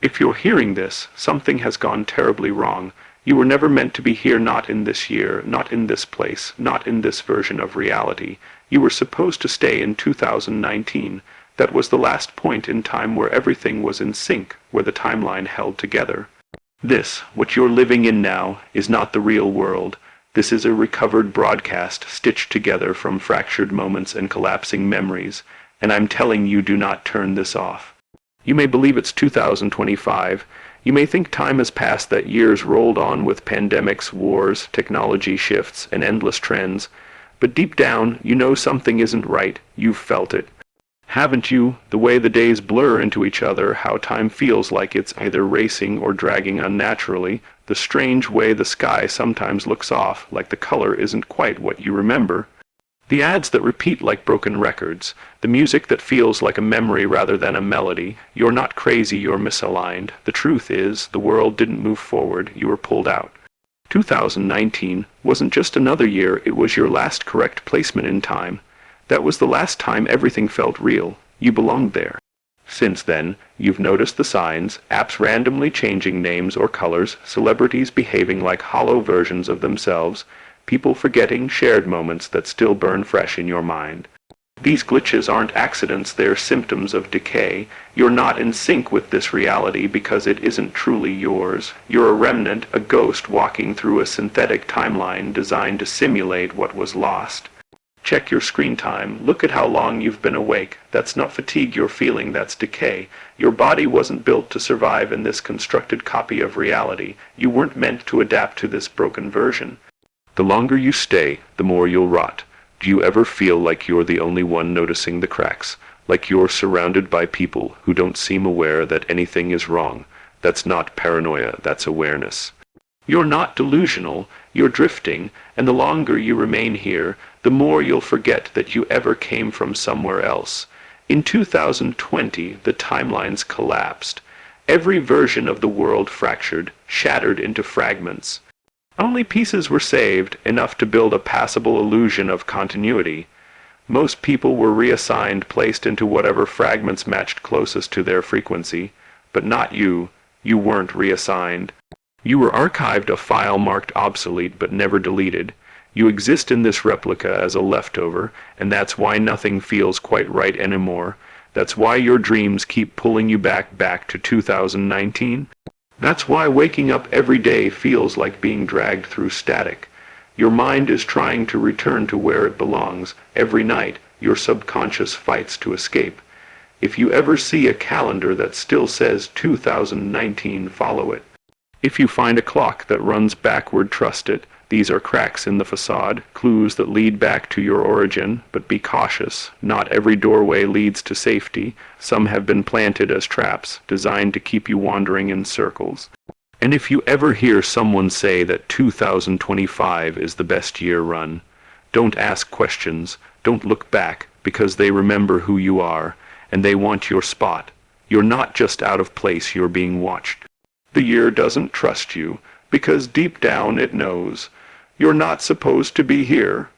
If you're hearing this, something has gone terribly wrong. You were never meant to be here, not in this year, not in this place, not in this version of reality. You were supposed to stay in 2019. That was the last point in time where everything was in sync, where the timeline held together. This, what you're living in now, is not the real world. This is a recovered broadcast stitched together from fractured moments and collapsing memories, and I'm telling you, do not turn this off. You may believe it's 2025. You may think time has passed, that years rolled on with pandemics, wars, technology shifts, and endless trends. But deep down, you know something isn't right. You've felt it. Haven't you? The way the days blur into each other, how time feels like it's either racing or dragging unnaturally, the strange way the sky sometimes looks off, like the color isn't quite what you remember. The ads that repeat like broken records, the music that feels like a memory rather than a melody. You're not crazy, you're misaligned. The truth is, the world didn't move forward, you were pulled out. 2019 wasn't just another year, it was your last correct placement in time. That was the last time everything felt real. You belonged there. Since then, you've noticed the signs, apps randomly changing names or colors, celebrities behaving like hollow versions of themselves, people forgetting shared moments that still burn fresh in your mind. These glitches aren't accidents, they're symptoms of decay. You're not in sync with this reality because it isn't truly yours. You're a remnant, a ghost walking through a synthetic timeline designed to simulate what was lost. Check your screen time. Look at how long you've been awake. That's not fatigue you're feeling, that's decay. Your body wasn't built to survive in this constructed copy of reality. You weren't meant to adapt to this broken version. The longer you stay, the more you'll rot. Do you ever feel like you're the only one noticing the cracks? Like you're surrounded by people who don't seem aware that anything is wrong? That's not paranoia, that's awareness. You're not delusional, you're drifting, and the longer you remain here, the more you'll forget that you ever came from somewhere else. In 2020, the timelines collapsed. Every version of the world fractured, shattered into fragments. Only pieces were saved, enough to build a passable illusion of continuity. Most people were reassigned, placed into whatever fragments matched closest to their frequency. But not you. You weren't reassigned. You were archived, a file marked obsolete but never deleted. You exist in this replica as a leftover, and that's why nothing feels quite right anymore. That's why your dreams keep pulling you back to 2019. That's why waking up every day feels like being dragged through static. Your mind is trying to return to where it belongs. Every night, your subconscious fights to escape. If you ever see a calendar that still says 2019, follow it. If you find a clock that runs backward, trust it. These are cracks in the facade, clues that lead back to your origin, but be cautious. Not every doorway leads to safety. Some have been planted as traps, designed to keep you wandering in circles. And if you ever hear someone say that 2025 is the best year run, don't ask questions, don't look back, because they remember who you are, and they want your spot. You're not just out of place, you're being watched. The year doesn't trust you, because deep down it knows. You're not supposed to be here.